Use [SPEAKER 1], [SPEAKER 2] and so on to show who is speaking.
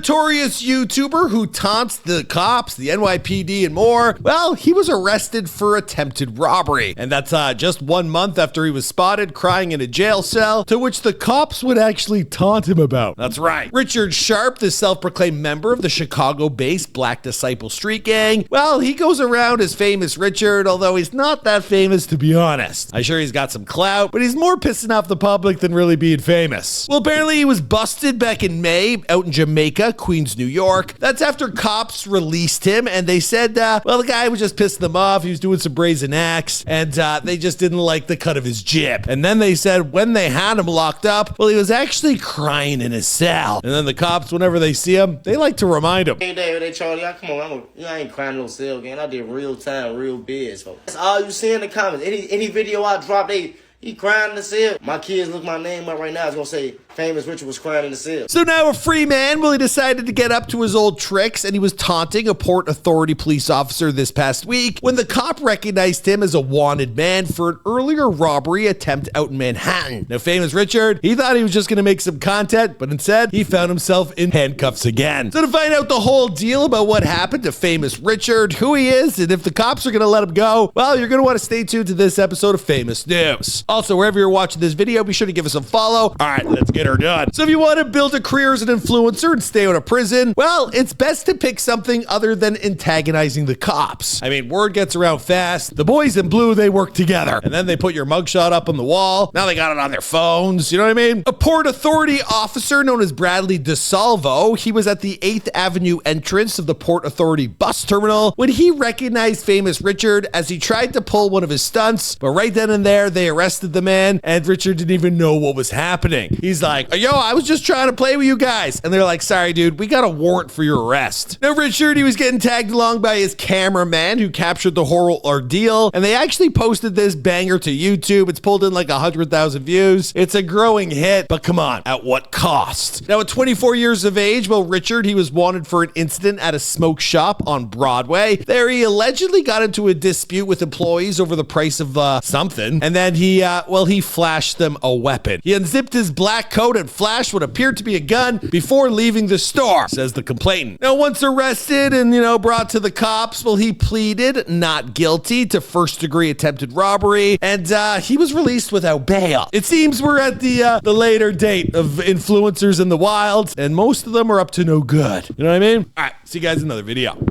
[SPEAKER 1] notorious YouTuber who taunts the cops, the NYPD, and more, well, he was arrested for attempted robbery. And that's just 1 month after he was spotted crying in a jail cell, to which the cops would actually taunt him about. That's right. Richard Sharp, the self-proclaimed member of the Chicago-based Black Disciple Street Gang, well, he goes around as Famous Richard, although he's not that famous, to be honest. I'm sure he's got some clout, but he's more pissing off the public than really being famous. Well, apparently he was busted back in May out in Jamaica, Queens, New York. That's after cops released him, and they said, well, the guy was just pissing them off. He was doing some brazen acts, and they just didn't like the cut of his jib. And then they said when they had him locked up, well, he was actually crying in his cell. And then the cops, whenever they see him, they like to remind him.
[SPEAKER 2] Hey, David, hey, Charlie, come on, I ain't crying no cell, gang. I did real time, real biz, folks. That's all you see in the comments. Any video I drop, he crying in the cell. My kids look my name up right now. It's gonna say Famous Richard was crying in the cell.
[SPEAKER 1] So now a free man, well, he decided to get up to his old tricks, and he was taunting a Port Authority police officer this past week when the cop recognized him as a wanted man for an earlier robbery attempt out in Manhattan. Now, Famous Richard, he thought he was just gonna make some content, but instead he found himself in handcuffs again. So to find out the whole deal about what happened to Famous Richard, who he is, and if the cops are gonna let him go, well, you're gonna want to stay tuned to this episode of Famous News. Also, wherever you're watching this video, be sure to give us a follow. All right, let's get her done. So if you want to build a career as an influencer and stay out of prison, well, it's best to pick something other than antagonizing the cops. I mean, word gets around fast. The boys in blue, they work together. And then they put your mugshot up on the wall. Now they got it on their phones. You know what I mean? A Port Authority officer known as Bradley DeSalvo, he was at the 8th Avenue entrance of the Port Authority bus terminal when he recognized Famous Richard as he tried to pull one of his stunts. But right then and there, they arrested the man, and Richard didn't even know what was happening. He's like, yo, I was just trying to play with you guys. And they're like, sorry, dude, we got a warrant for your arrest. Now, Richard, he was getting tagged along by his cameraman who captured the whole ordeal, and they actually posted this banger to YouTube. It's pulled in like 100,000 views. It's a growing hit, but come on, at what cost? Now, at 24 years of age, well, Richard, he was wanted for an incident at a smoke shop on Broadway. There, he allegedly got into a dispute with employees over the price of something, and then he flashed them a weapon. He unzipped his black coat and flashed what appeared to be a gun before leaving the store, says the complainant. Now, once arrested and, brought to the cops, well, he pleaded not guilty to first-degree attempted robbery, and he was released without bail. It seems we're at the later date of influencers in the wild, and most of them are up to no good. You know what I mean? All right, see you guys in another video.